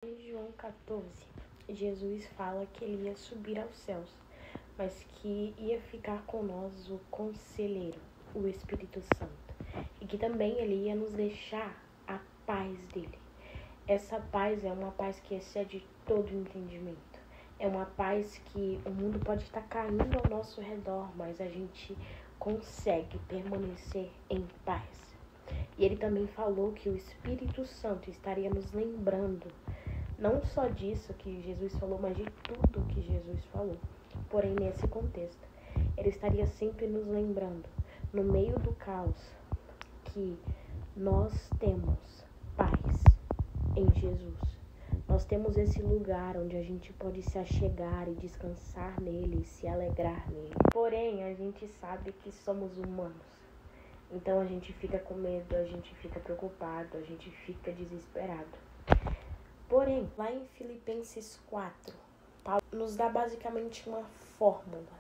Em João 14, Jesus fala que ele ia subir aos céus, mas que ia ficar com nós o Conselheiro, o Espírito Santo, e que também ele ia nos deixar a paz dele. Essa paz é uma paz que excede todo entendimento. É uma paz que o mundo pode estar caindo ao nosso redor, mas a gente consegue permanecer em paz. E ele também falou que o Espírito Santo estaria nos lembrando, não só disso que Jesus falou, mas de tudo que Jesus falou. Porém, nesse contexto, ele estaria sempre nos lembrando, no meio do caos, que nós temos paz em Jesus. Nós temos esse lugar onde a gente pode se achegar e descansar nele, se alegrar nele. Porém, a gente sabe que somos humanos. Então a gente fica com medo, a gente fica preocupado, a gente fica desesperado. Porém, lá em Filipenses 4, Paulo nos dá basicamente uma fórmula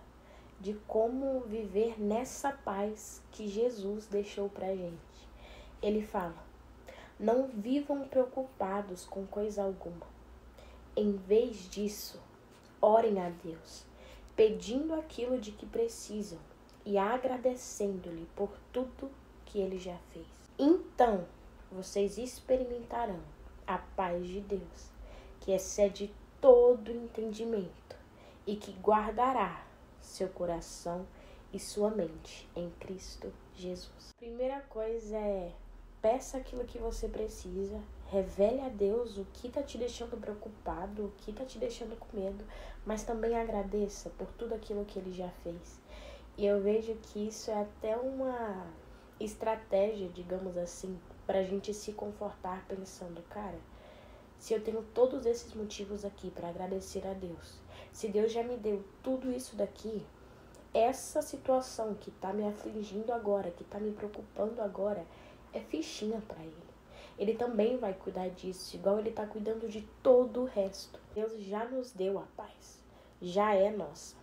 de como viver nessa paz que Jesus deixou pra gente. Ele fala: não vivam preocupados com coisa alguma. Em vez disso, orem a Deus, pedindo aquilo de que precisam e agradecendo-lhe por tudo que ele já fez. Então, vocês experimentarão a paz de Deus, que excede todo entendimento e que guardará seu coração e sua mente em Cristo Jesus. Primeira coisa é: peça aquilo que você precisa, revele a Deus o que está te deixando preocupado, o que está te deixando com medo, mas também agradeça por tudo aquilo que ele já fez. E eu vejo que isso é até uma estratégia, digamos assim, para a gente se confortar pensando: cara, se eu tenho todos esses motivos aqui para agradecer a Deus, se Deus já me deu tudo isso daqui, essa situação que está me afligindo agora, que está me preocupando agora, é fichinha para ele. Ele também vai cuidar disso, igual ele está cuidando de todo o resto. Deus já nos deu a paz, já é nossa.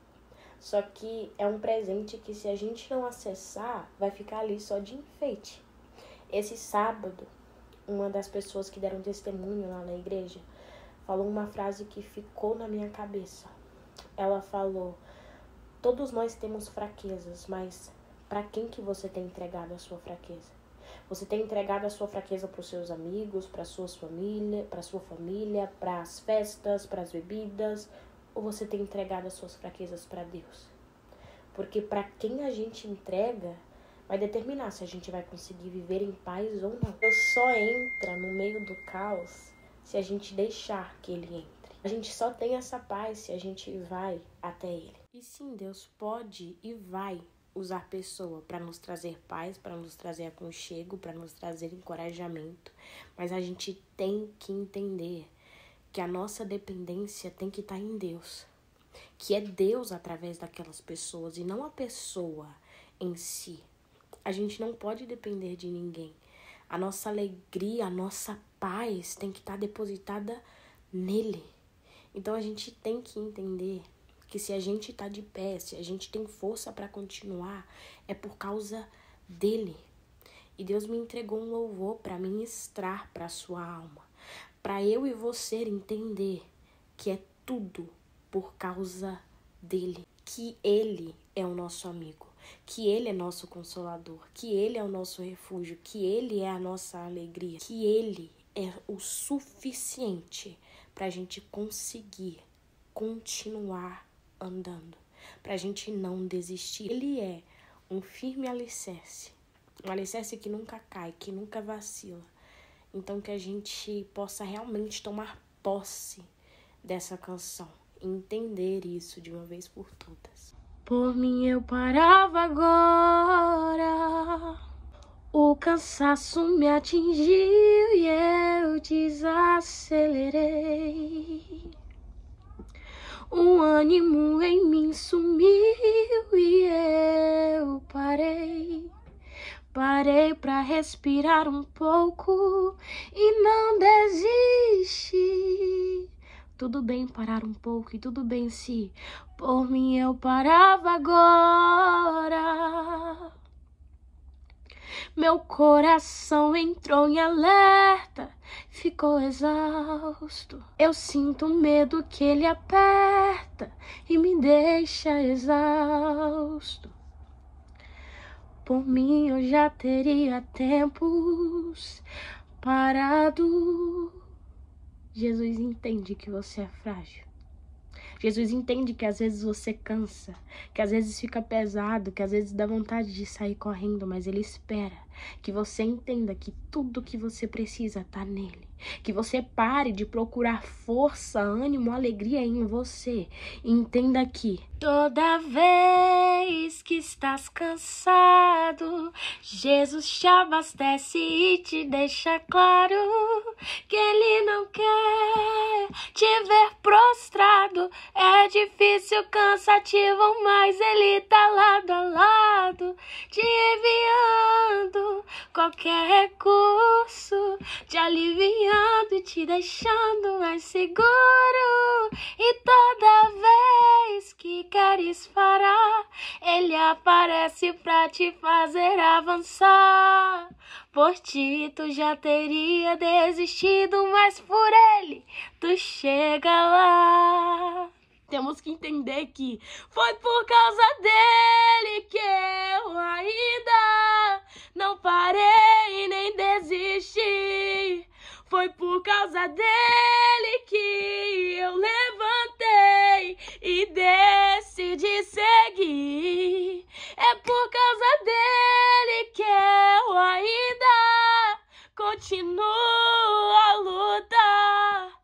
Só que é um presente que, se a gente não acessar, vai ficar ali só de enfeite. Esse sábado, uma das pessoas que deram testemunho lá na igreja falou uma frase que ficou na minha cabeça. Ela falou: todos nós temos fraquezas, mas para quem que você tem entregado a sua fraqueza? Você tem entregado a sua fraqueza para os seus amigos, para sua família, para as festas, para as bebidas? Ou você tem entregado as suas fraquezas para Deus? Porque para quem a gente entrega vai determinar se a gente vai conseguir viver em paz ou não. Deus só entra no meio do caos se a gente deixar que ele entre. A gente só tem essa paz se a gente vai até ele. E sim, Deus pode e vai usar pessoa para nos trazer paz, para nos trazer aconchego, para nos trazer encorajamento. Mas a gente tem que entender que a nossa dependência tem que estar em Deus. Que é Deus através daquelas pessoas e não a pessoa em si. A gente não pode depender de ninguém. A nossa alegria, a nossa paz tem que estar depositada nele. Então a gente tem que entender que se a gente está de pé, se a gente tem força para continuar, é por causa dele. E Deus me entregou um louvor para ministrar para a sua alma. Para eu e você entender que é tudo por causa dele. Que ele é o nosso amigo. Que ele é nosso consolador. Que ele é o nosso refúgio. Que ele é a nossa alegria. Que ele é o suficiente para a gente conseguir continuar andando. Para a gente não desistir. Ele é um firme alicerce. Um alicerce que nunca cai, que nunca vacila. Então que a gente possa realmente tomar posse dessa canção e entender isso de uma vez por todas. Por mim eu parava agora, o cansaço me atingiu e eu desacelerei. O ânimo em mim sumiu e eu parei. Parei pra respirar um pouco e não desisti. Tudo bem parar um pouco e tudo bem se por mim eu parava agora. Meu coração entrou em alerta, ficou exausto. Eu sinto medo que ele aperta e me deixa exausto. Por mim eu já teria tempos parado. Jesus entende que você é frágil. Jesus entende que às vezes você cansa, que às vezes fica pesado, que às vezes dá vontade de sair correndo, mas ele espera que você entenda que tudo que você precisa está nele. Que você pare de procurar força, ânimo, alegria em você. E entenda que toda vez que estás cansado, Jesus te abastece e te deixa claro que ele não quer te ver prostrado. É difícil, cansativo, mas ele tá lado a lado, te enviando qualquer recurso, te aliviando e te deixando mais seguro. E toda vez que queres parar, ele aparece pra te fazer avançar. Por ti tu já teria desistido, mas por ele tu chega lá. Temos que entender que foi por causa dele que eu ainda não parei nem desisti. Foi por causa dele que eu levantei e decidi seguir. É por causa dele que eu ainda continuo a lutar.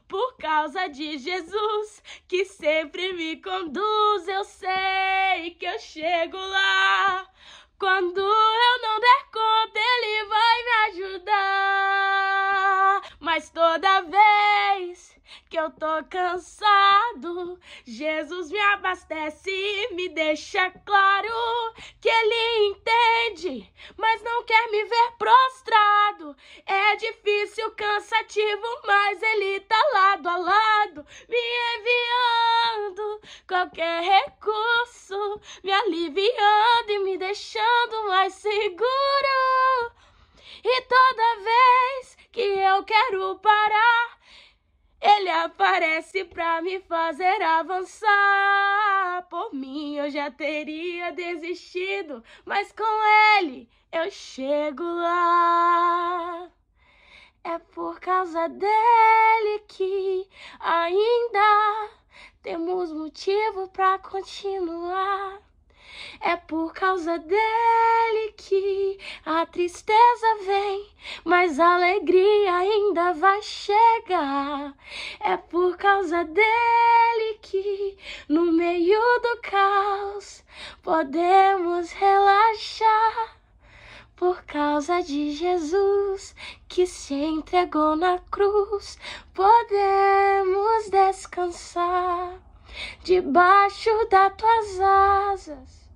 Por causa de Jesus, que sempre me conduz, eu sei que eu chego lá. Quando eu não der conta, ele vai me ajudar. Mas toda vez que eu tô cansado, Jesus me abastece e me deixa claro que ele entende, mas não quer me ver prostrado. É difícil, cansativo, mas ele tá lado a lado, me enviando qualquer recurso, me aliviando e me deixando mais seguro. E toda vez que eu quero parar, ele aparece pra me fazer avançar. Por mim eu já teria desistido, mas com ele eu chego lá. É por causa dele que ainda temos motivo pra continuar. É por causa dele que a tristeza vem, mas a alegria ainda vai chegar. É por causa dele que no meio do caos podemos relaxar. Por causa de Jesus que se entregou na cruz, podemos descansar debaixo das tuas asas,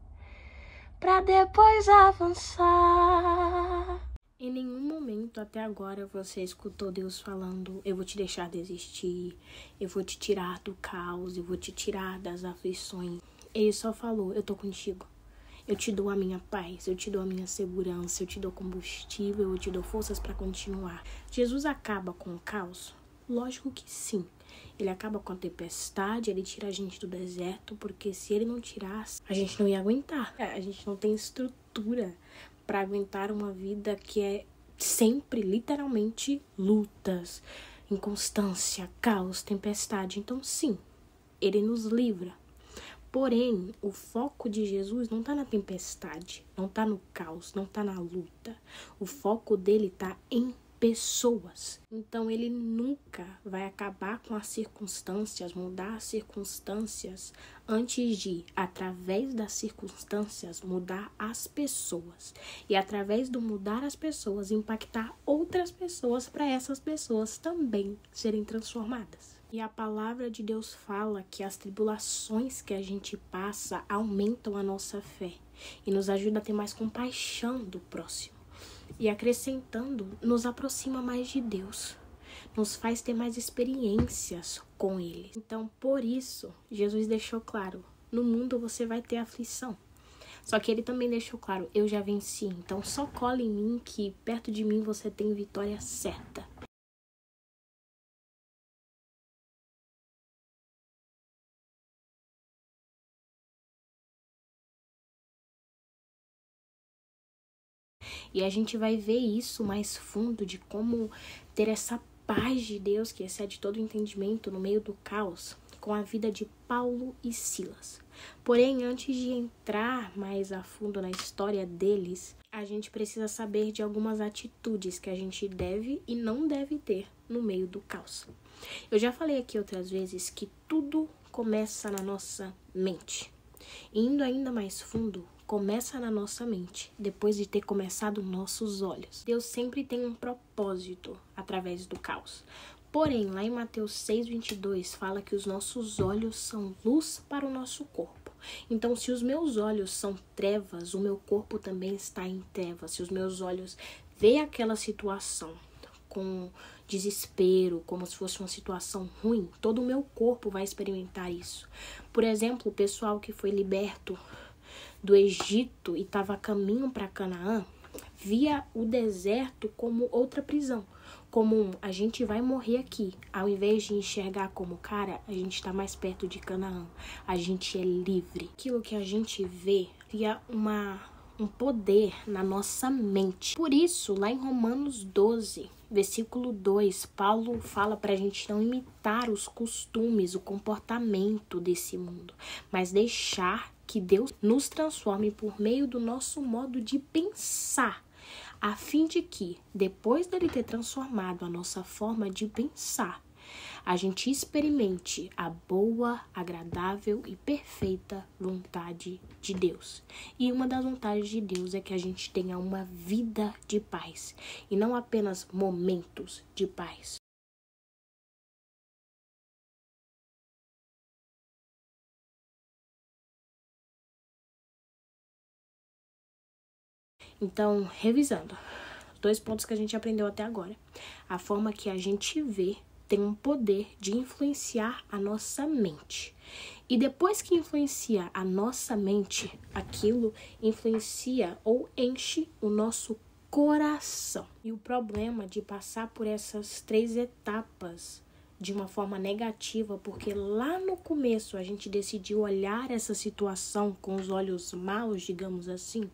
pra depois avançar. Em nenhum momento até agora você escutou Deus falando: eu vou te deixar desistir, eu vou te tirar do caos, eu vou te tirar das aflições. Ele só falou: eu tô contigo. Eu te dou a minha paz, eu te dou a minha segurança, eu te dou combustível, eu te dou forças para continuar. Jesus acaba com o caos? Lógico que sim. Ele acaba com a tempestade, ele tira a gente do deserto, porque se ele não tirasse, a gente não ia aguentar. A gente não tem estrutura para aguentar uma vida que é sempre, literalmente, lutas, inconstância, caos, tempestade. Então sim, ele nos livra. Porém, o foco de Jesus não está na tempestade, não está no caos, não está na luta. O foco dele está em pessoas. Então, ele nunca vai acabar com as circunstâncias, mudar as circunstâncias, antes de, através das circunstâncias, mudar as pessoas. E através do mudar as pessoas, impactar outras pessoas para essas pessoas também serem transformadas. E a palavra de Deus fala que as tribulações que a gente passa aumentam a nossa fé e nos ajuda a ter mais compaixão do próximo. E acrescentando, nos aproxima mais de Deus, nos faz ter mais experiências com Ele. Então, por isso, Jesus deixou claro: no mundo você vai ter aflição. Só que ele também deixou claro, eu já venci, então só cola em mim que perto de mim você tem vitória certa. E a gente vai ver isso mais fundo de como ter essa paz de Deus que excede todo entendimento no meio do caos com a vida de Paulo e Silas. Porém, antes de entrar mais a fundo na história deles, a gente precisa saber de algumas atitudes que a gente deve e não deve ter no meio do caos. Eu já falei aqui outras vezes que tudo começa na nossa mente. Indo ainda mais fundo, começa na nossa mente, depois de ter começado nossos olhos. Deus sempre tem um propósito através do caos. Porém, lá em Mateus 6:22, fala que os nossos olhos são luz para o nosso corpo. Então, se os meus olhos são trevas, o meu corpo também está em trevas. Se os meus olhos veem aquela situação com desespero, como se fosse uma situação ruim, todo o meu corpo vai experimentar isso. Por exemplo, o pessoal que foi liberto do Egito e estava a caminho para Canaã, via o deserto como outra prisão. Como a gente vai morrer aqui. Ao invés de enxergar como, cara, a gente está mais perto de Canaã. A gente é livre. Aquilo que a gente vê cria um poder na nossa mente. Por isso, lá em Romanos 12, versículo 2, Paulo fala para a gente não imitar os costumes, o comportamento desse mundo, mas deixar que Deus nos transforme por meio do nosso modo de pensar, a fim de que, depois dele ter transformado a nossa forma de pensar, a gente experimente a boa, agradável e perfeita vontade de Deus. E uma das vontades de Deus é que a gente tenha uma vida de paz, e não apenas momentos de paz. Então, revisando, 2 pontos que a gente aprendeu até agora. A forma que a gente vê tem um poder de influenciar a nossa mente. E depois que influencia a nossa mente, aquilo influencia ou enche o nosso coração. E o problema de passar por essas 3 etapas de uma forma negativa, porque lá no começo a gente decidiu olhar essa situação com os olhos maus, digamos assim,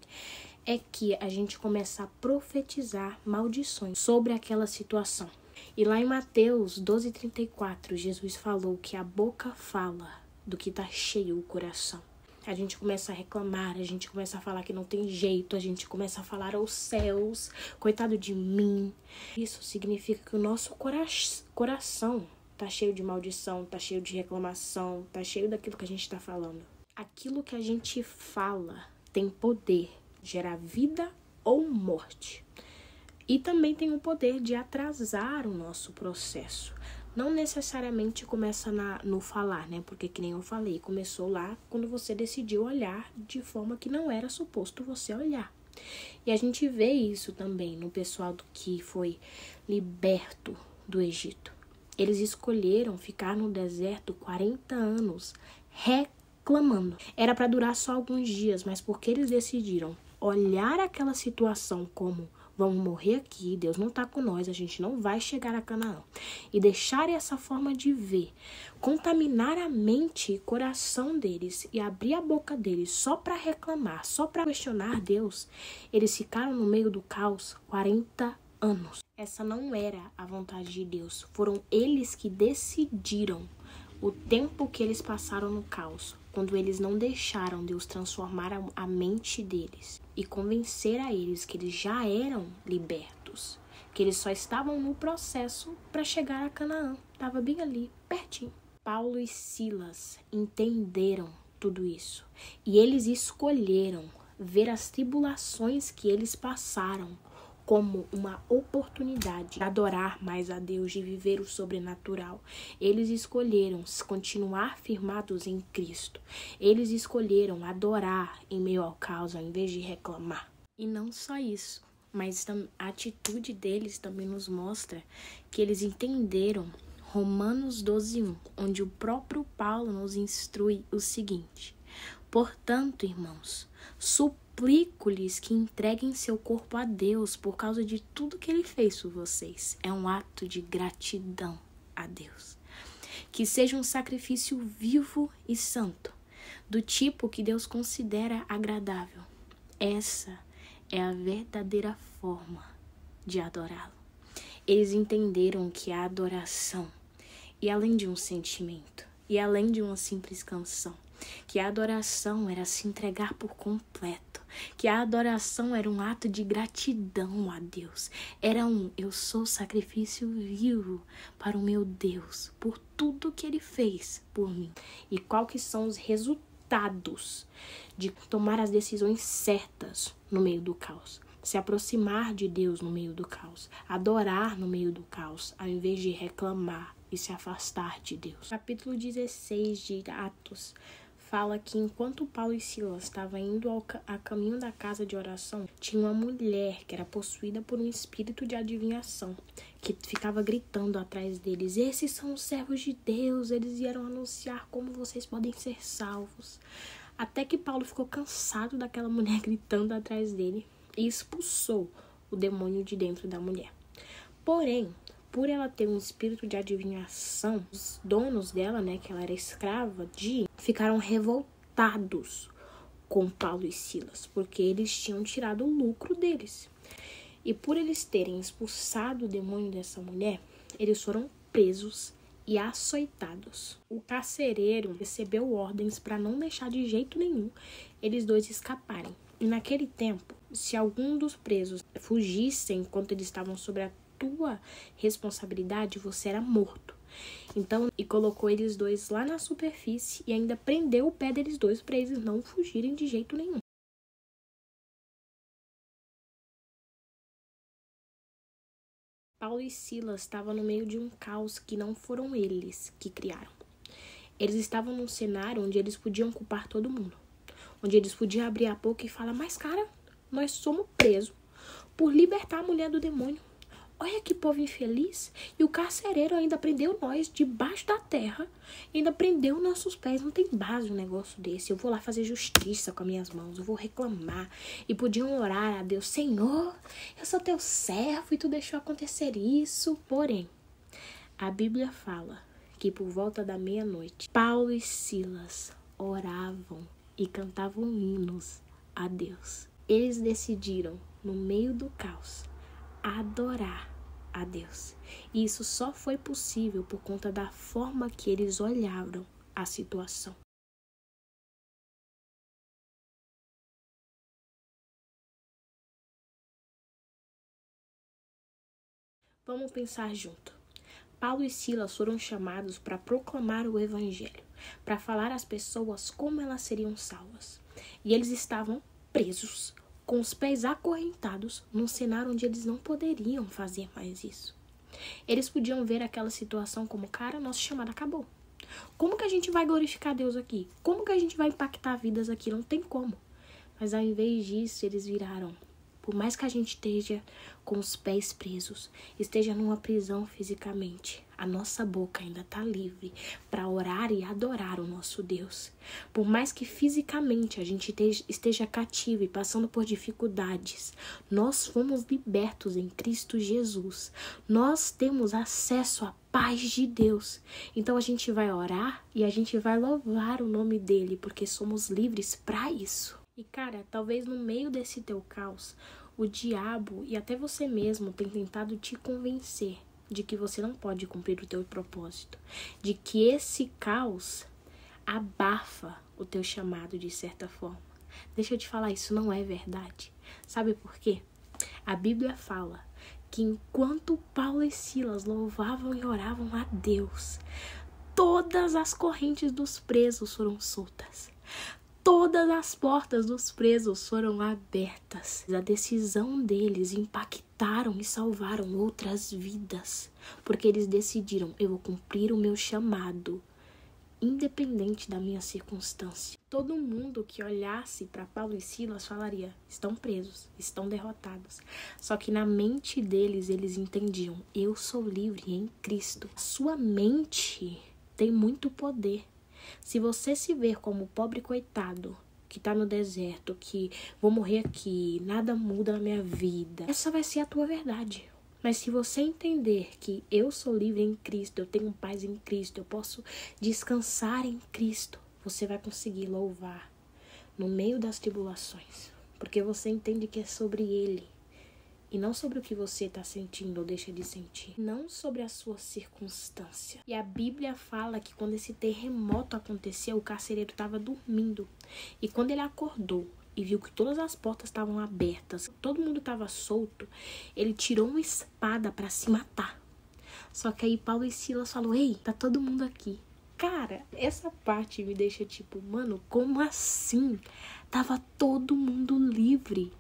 é que a gente começa a profetizar maldições sobre aquela situação. E lá em Mateus 12:34, Jesus falou que a boca fala do que está cheio o coração. A gente começa a reclamar, a gente começa a falar que não tem jeito, a gente começa a falar aos céus, coitado de mim. Isso significa que o nosso coração tá cheio de maldição, tá cheio de reclamação, tá cheio daquilo que a gente tá falando. Aquilo que a gente fala tem poder de gerar vida ou morte. E também tem o poder de atrasar o nosso processo. Não necessariamente começa no falar, né? Porque, que nem eu falei, começou lá quando você decidiu olhar de forma que não era suposto você olhar. E a gente vê isso também no pessoal que foi liberto do Egito. Eles escolheram ficar no deserto 40 anos reclamando. Era para durar só alguns dias, mas porque eles decidiram olhar aquela situação como vamos morrer aqui, Deus não tá com nós, a gente não vai chegar a Canaã. E deixar essa forma de ver, contaminar a mente e coração deles e abrir a boca deles só para reclamar, só para questionar Deus, eles ficaram no meio do caos 40 anos. Essa não era a vontade de Deus. Foram eles que decidiram o tempo que eles passaram no caos, quando eles não deixaram Deus transformar a mente deles e convencer a eles que eles já eram libertos, que eles só estavam no processo para chegar a Canaã. Estava bem ali, pertinho. Paulo e Silas entenderam tudo isso e eles escolheram ver as tribulações que eles passaram como uma oportunidade de adorar mais a Deus, de viver o sobrenatural. Eles escolheram continuar firmados em Cristo. Eles escolheram adorar em meio ao caos, ao invés de reclamar. E não só isso, mas a atitude deles também nos mostra que eles entenderam Romanos 12:1, onde o próprio Paulo nos instrui o seguinte: Portanto, irmãos, suplico-lhes que entreguem seu corpo a Deus por causa de tudo que ele fez por vocês. É um ato de gratidão a Deus. Que seja um sacrifício vivo e santo, do tipo que Deus considera agradável. Essa é a verdadeira forma de adorá-lo. Eles entenderam que a adoração, e além de um sentimento, e além de uma simples canção, que a adoração era se entregar por completo, que a adoração era um ato de gratidão a Deus, era eu sou sacrifício vivo para o meu Deus, por tudo que ele fez por mim. E qual que são os resultados de tomar as decisões certas no meio do caos? Se aproximar de Deus no meio do caos, adorar no meio do caos, ao invés de reclamar e se afastar de Deus. Capítulo 16 de Atos fala que enquanto Paulo e Silas estavam indo a caminho da casa de oração, tinha uma mulher que era possuída por um espírito de adivinhação, que ficava gritando atrás deles: esses são os servos de Deus, eles vieram anunciar como vocês podem ser salvos. Até que Paulo ficou cansado daquela mulher gritando atrás dele e expulsou o demônio de dentro da mulher. Porém, por ela ter um espírito de adivinhação, os donos dela, que ela era escrava ficaram revoltados com Paulo e Silas, porque eles tinham tirado o lucro deles. E por eles terem expulsado o demônio dessa mulher, eles foram presos e açoitados. O carcereiro recebeu ordens para não deixar de jeito nenhum eles dois escaparem. E naquele tempo, se algum dos presos fugissem enquanto eles estavam sob a tua responsabilidade, você era morto. Então, e colocou eles dois lá na superfície e ainda prendeu o pé deles dois para eles não fugirem de jeito nenhum. Paulo e Silas estavam no meio de um caos que não foram eles que criaram. Eles estavam num cenário onde eles podiam culpar todo mundo. Onde eles podiam abrir a boca e falar: mas cara, nós somos presos por libertar a mulher do demônio. Olha que povo infeliz. E o carcereiro ainda prendeu nós debaixo da terra. Ainda prendeu nossos pés. Não tem base um negócio desse. Eu vou lá fazer justiça com as minhas mãos. Eu vou reclamar. E podiam orar a Deus: Senhor, eu sou teu servo e tu deixou acontecer isso. Porém, a Bíblia fala que por volta da meia-noite, Paulo e Silas oravam e cantavam hinos a Deus. Eles decidiram, no meio do caos, adorar a Deus. E isso só foi possível por conta da forma que eles olharam a situação. Vamos pensar junto. Paulo e Silas foram chamados para proclamar o evangelho, para falar às pessoas como elas seriam salvas. E eles estavam presos, com os pés acorrentados, num cenário onde eles não poderiam fazer mais isso. Eles podiam ver aquela situação como: cara, nosso chamado acabou. Como que a gente vai glorificar Deus aqui? Como que a gente vai impactar vidas aqui? Não tem como. Mas ao invés disso, eles viraram: por mais que a gente esteja com os pés presos, esteja numa prisão fisicamente, a nossa boca ainda está livre para orar e adorar o nosso Deus. Por mais que fisicamente a gente esteja cativo e passando por dificuldades, nós fomos libertos em Cristo Jesus. Nós temos acesso à paz de Deus. Então a gente vai orar e a gente vai louvar o nome dele, porque somos livres para isso. E cara, talvez no meio desse teu caos, o diabo e até você mesmo tem tentado te convencer de que você não pode cumprir o teu propósito, de que esse caos abafa o teu chamado de certa forma. Deixa eu te falar, isso não é verdade. Sabe por quê? A Bíblia fala que enquanto Paulo e Silas louvavam e oravam a Deus, todas as correntes dos presos foram soltas. Todas as portas dos presos foram abertas. A decisão deles impactaram e salvaram outras vidas. Porque eles decidiram: eu vou cumprir o meu chamado, independente da minha circunstância. Todo mundo que olhasse para Paulo e Silas falaria: estão presos, estão derrotados. Só que na mente deles, eles entendiam: eu sou livre em Cristo. Sua mente tem muito poder. Se você se ver como pobre coitado, que tá no deserto, que vou morrer aqui, nada muda na minha vida, essa vai ser a tua verdade. Mas se você entender que eu sou livre em Cristo, eu tenho paz em Cristo, eu posso descansar em Cristo, você vai conseguir louvar no meio das tribulações. Porque você entende que é sobre Ele. E não sobre o que você está sentindo ou deixa de sentir. Não sobre a sua circunstância. E a Bíblia fala que quando esse terremoto aconteceu, o carcereiro estava dormindo. E quando ele acordou e viu que todas as portas estavam abertas, todo mundo estava solto, ele tirou uma espada para se matar. Só que aí Paulo e Silas falou: ei, tá todo mundo aqui. Cara, essa parte me deixa tipo, mano, como assim? Tava todo mundo livre,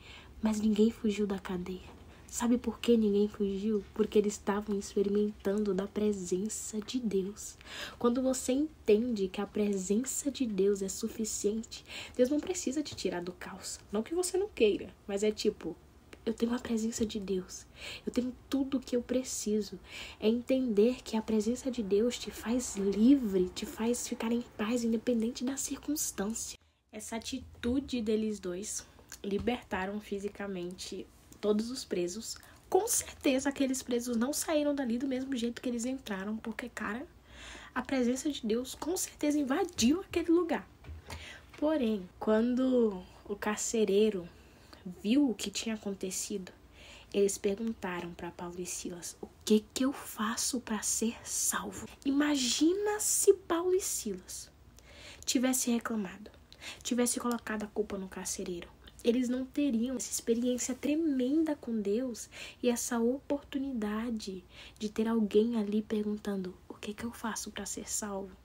mas ninguém fugiu da cadeia. Sabe por que ninguém fugiu? Porque eles estavam experimentando da presença de Deus. Quando você entende que a presença de Deus é suficiente, Deus não precisa te tirar do caos. Não que você não queira, mas é tipo, eu tenho a presença de Deus. Eu tenho tudo o que eu preciso. É entender que a presença de Deus te faz livre, te faz ficar em paz, independente da circunstância. Essa atitude deles dois libertaram fisicamente todos os presos. Com certeza aqueles presos não saíram dali do mesmo jeito que eles entraram, porque, cara, a presença de Deus com certeza invadiu aquele lugar. Porém, quando o carcereiro viu o que tinha acontecido, eles perguntaram para Paulo e Silas: o que eu faço para ser salvo? Imagina se Paulo e Silas tivessem reclamado, tivessem colocado a culpa no carcereiro. Eles não teriam essa experiência tremenda com Deus e essa oportunidade de ter alguém ali perguntando: o que eu faço para ser salvo?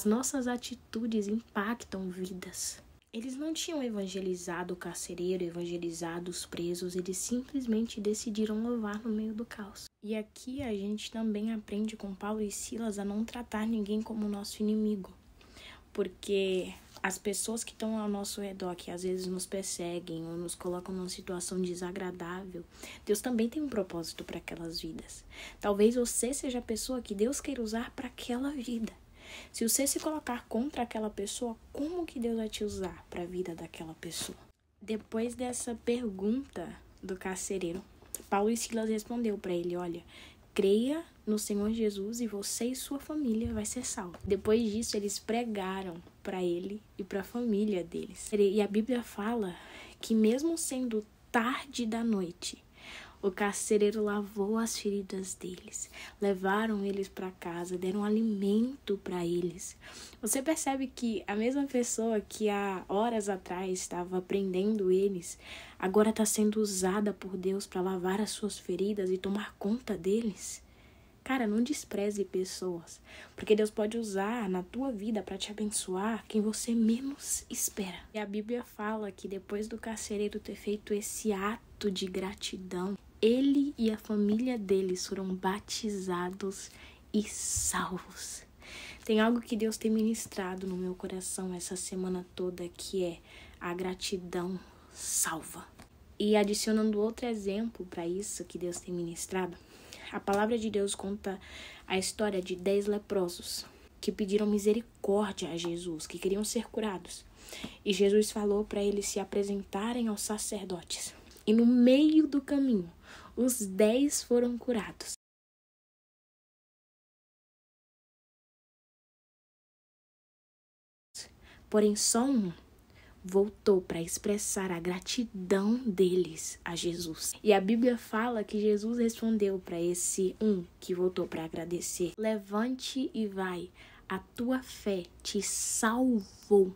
As nossas atitudes impactam vidas. Eles não tinham evangelizado o carcereiro, evangelizado os presos, eles simplesmente decidiram louvar no meio do caos. E aqui a gente também aprende com Paulo e Silas a não tratar ninguém como nosso inimigo. Porque as pessoas que estão ao nosso redor, que às vezes nos perseguem ou nos colocam numa situação desagradável, Deus também tem um propósito para aquelas vidas. Talvez você seja a pessoa que Deus queira usar para aquela vida. Se você se colocar contra aquela pessoa, como que Deus vai te usar para a vida daquela pessoa? Depois dessa pergunta do carcereiro, Paulo e Silas respondeu para ele: olha, creia no Senhor Jesus e você e sua família vai ser salvo. Depois disso, eles pregaram para ele e para a família deles. E a Bíblia fala que mesmo sendo tarde da noite, o carcereiro lavou as feridas deles, levaram eles para casa, deram alimento para eles. Você percebe que a mesma pessoa que há horas atrás estava prendendo eles, agora está sendo usada por Deus para lavar as suas feridas e tomar conta deles? Cara, não despreze pessoas, porque Deus pode usar na tua vida para te abençoar quem você menos espera. E a Bíblia fala que depois do carcereiro ter feito esse ato de gratidão, ele e a família deles foram batizados e salvos. Tem algo que Deus tem ministrado no meu coração essa semana toda, que é a gratidão salva. E adicionando outro exemplo para isso que Deus tem ministrado, a palavra de Deus conta a história de 10 leprosos que pediram misericórdia a Jesus, que queriam ser curados. E Jesus falou para eles se apresentarem aos sacerdotes. E no meio do caminho, os 10 foram curados. Porém, só um voltou para expressar a gratidão deles a Jesus. E a Bíblia fala que Jesus respondeu para esse um que voltou para agradecer: levante e vai, a tua fé te salvou.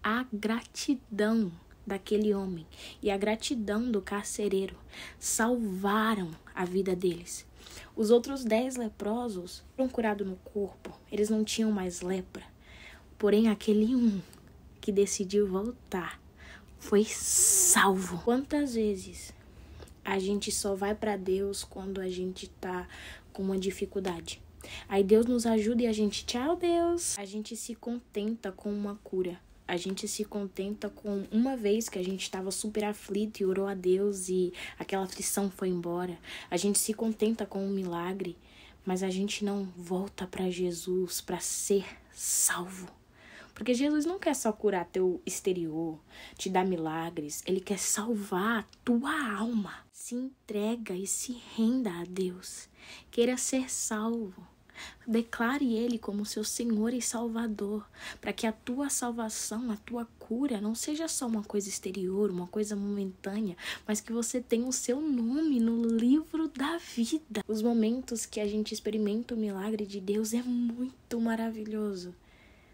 A gratidão daquele homem e a gratidão do carcereiro salvaram a vida deles. Os outros 10 leprosos foram curados no corpo, eles não tinham mais lepra. Porém, aquele um que decidiu voltar foi salvo. Quantas vezes a gente só vai para Deus quando a gente tá com uma dificuldade? Aí Deus nos ajuda e a gente, tchau Deus. A gente se contenta com uma cura. A gente se contenta com uma vez que a gente estava super aflito e orou a Deus e aquela aflição foi embora. A gente se contenta com um milagre, mas a gente não volta para Jesus para ser salvo. Porque Jesus não quer só curar teu exterior, te dar milagres. Ele quer salvar a tua alma. Se entrega e se renda a Deus. Queira ser salvo. Declare Ele como seu Senhor e Salvador, para que a tua salvação, a tua cura não seja só uma coisa exterior, uma coisa momentânea, mas que você tenha o seu nome no livro da vida. Os momentos que a gente experimenta o milagre de Deus é muito maravilhoso.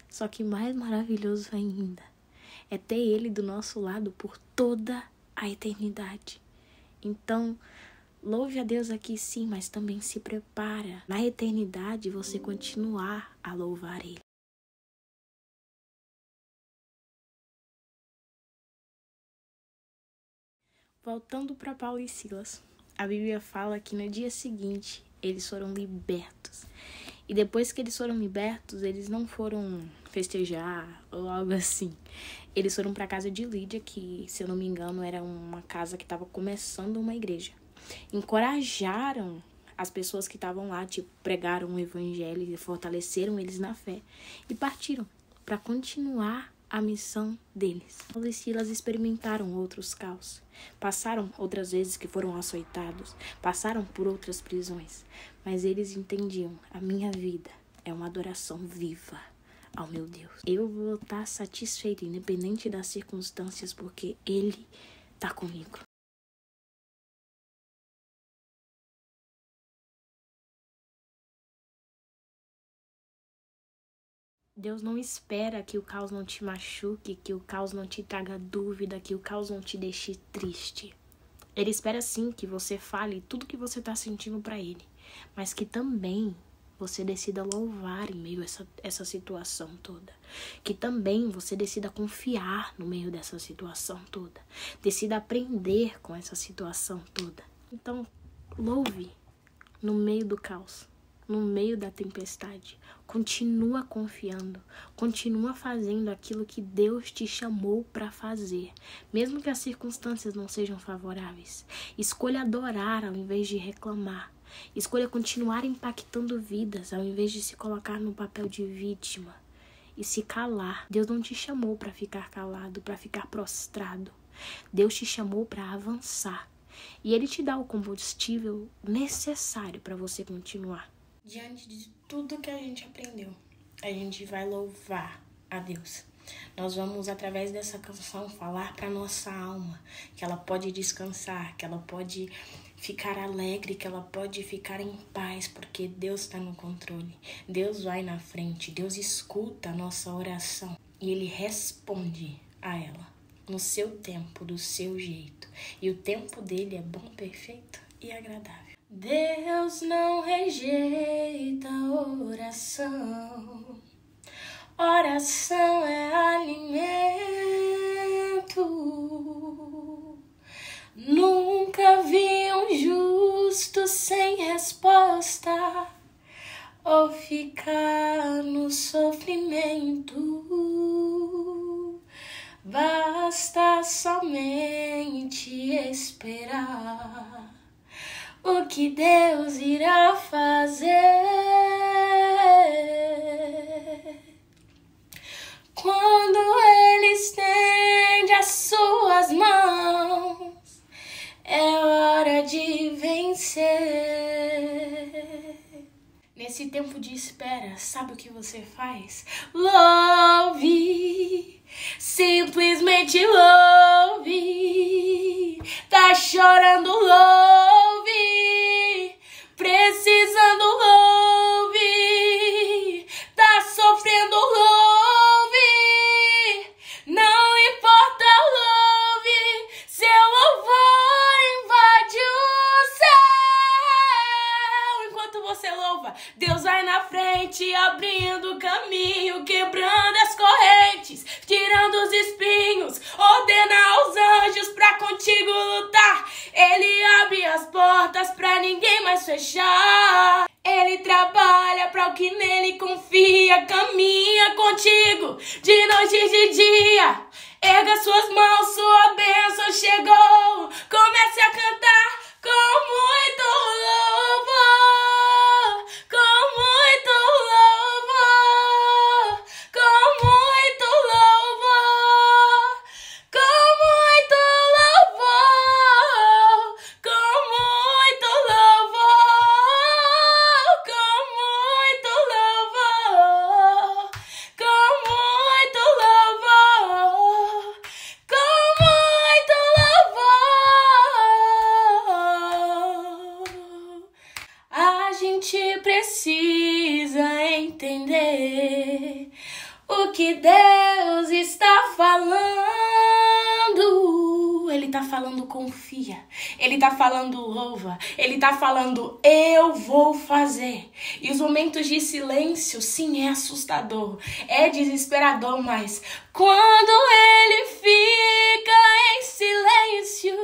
Só que mais maravilhoso ainda é ter Ele do nosso lado por toda a eternidade. Então, louve a Deus aqui sim, mas também se prepara na eternidade você continuar a louvar Ele. Voltando para Paulo e Silas, a Bíblia fala que no dia seguinte eles foram libertos. E depois que eles foram libertos, eles não foram festejar ou algo assim. Eles foram para a casa de Lídia, que, se eu não me engano, era uma casa que estava começando uma igreja. Encorajaram as pessoas que estavam lá, pregaram o evangelho e fortaleceram eles na fé. E partiram para continuar a missão deles. Paulo e Silas experimentaram outros caos. Passaram outras vezes que foram açoitados. Passaram por outras prisões. Mas eles entendiam, a minha vida é uma adoração viva ao meu Deus. Eu vou estar satisfeito, independente das circunstâncias, porque Ele está comigo. Deus não espera que o caos não te machuque, que o caos não te traga dúvida, que o caos não te deixe triste. Ele espera sim que você fale tudo que você está sentindo para Ele, mas que também você decida louvar em meio a essa situação toda. Que também você decida confiar no meio dessa situação toda. Decida aprender com essa situação toda. Então, louve no meio do caos. No meio da tempestade, continua confiando, continua fazendo aquilo que Deus te chamou para fazer, mesmo que as circunstâncias não sejam favoráveis. Escolha adorar ao invés de reclamar. Escolha continuar impactando vidas ao invés de se colocar no papel de vítima e se calar. Deus não te chamou para ficar calado, para ficar prostrado. Deus te chamou para avançar e Ele te dá o combustível necessário para você continuar. Diante de tudo que a gente aprendeu, a gente vai louvar a Deus. Nós vamos, através dessa canção, falar para nossa alma que ela pode descansar, que ela pode ficar alegre, que ela pode ficar em paz, porque Deus está no controle. Deus vai na frente, Deus escuta a nossa oração e Ele responde a ela no seu tempo, do seu jeito. E o tempo dele é bom, perfeito e agradável. Deus não rejeita oração. Oração é alimento. Nunca vi um justo sem resposta ou ficar no sofrimento. Basta somente esperar o que Deus irá fazer. Quando Ele estende as suas mãos, é hora de vencer. Nesse tempo de espera, sabe o que você faz? Louve, simplesmente louve. Tá chorando, louve. Precisando, louve. Tá sofrendo, louve. Não importa, louve. Seu louvor invade o céu. Enquanto você louva, Deus vai na frente, abrindo o caminho, quebrando as correntes, tirando os espinhos, ordena aos anjos pra contigo lutar. Ele abre as portas pra ninguém mais fechar. Ele trabalha pra o que nele confia, caminha contigo de noite e de dia. o que Deus está falando. Ele tá falando confia, ele tá falando louva, ele tá falando eu vou fazer. E os momentos de silêncio, sim, é assustador, é desesperador, mas quando ele fica em silêncio,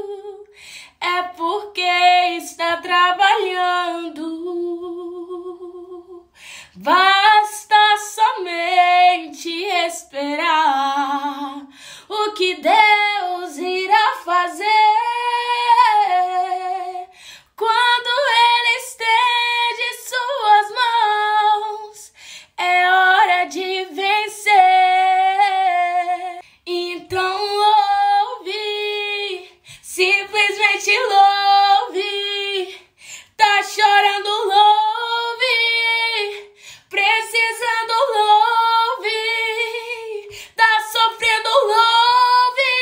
é porque está trabalhando. Basta somente esperar o que Deus irá fazer. Quando Ele estende suas mãos, é hora de vencer. Então louve, simplesmente louve. Tá chorando, louve. Precisando, louve. Tá sofrendo, louve.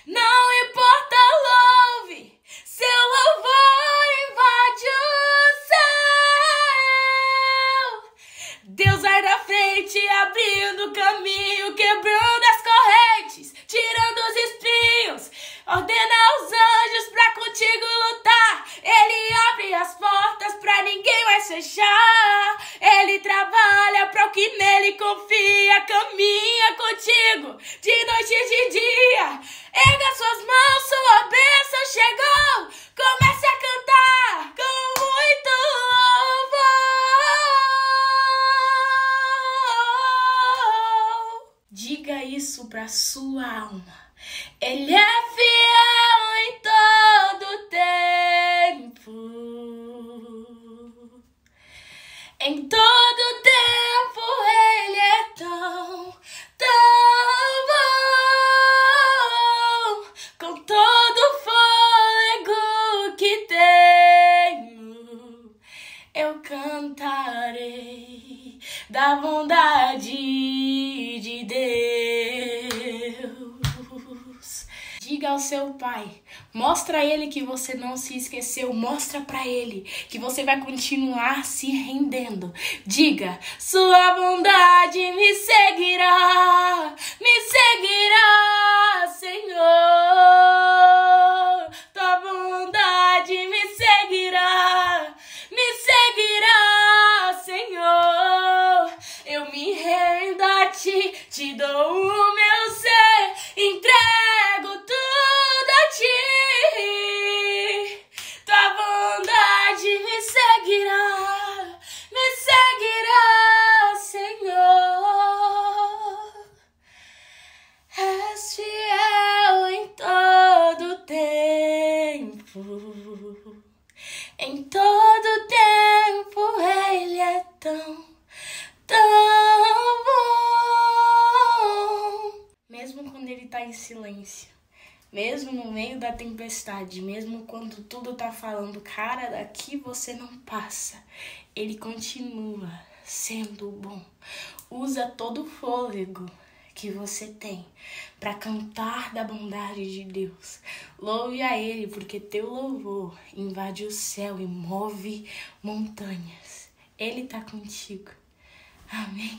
Não importa, louve. Seu louvor invade o céu. Deus vai na frente, abrindo caminho, quebrando as correntes, tirando os espinhos. Ordena aos anjos pra contigo lutar. Ele abre as portas pra ninguém mais fechar. Ele trabalha pra o que nele confia. Caminha contigo de noite e de dia. Erga suas mãos, sua bênção chegou. Comece a cantar com muito louvor. Diga isso pra sua alma. Ele é fiel em todo tempo. Em todo tempo Ele é tão, tão bom. Com todo fôlego que tenho, eu cantarei da bondade de Deus. Diga ao seu pai, mostra a ele que você não se esqueceu, mostra pra ele que você vai continuar se rendendo. Diga, sua bondade me seguirá, Senhor. Tua bondade me seguirá, Senhor. Eu me rendo a ti, te dou o meu ser, entrego tudo a ti. Tua bondade me seguirá, Senhor. És fiel em todo tempo. Em todo tempo Ele é tão, tão bom. Mesmo quando Ele tá em silêncio, mesmo no meio da tempestade, mesmo quando tudo tá falando, cara, daqui você não passa, Ele continua sendo bom. Usa todo o fôlego que você tem para cantar da bondade de Deus. Louve a Ele, porque teu louvor invade o céu e move montanhas. Ele tá contigo. Amém.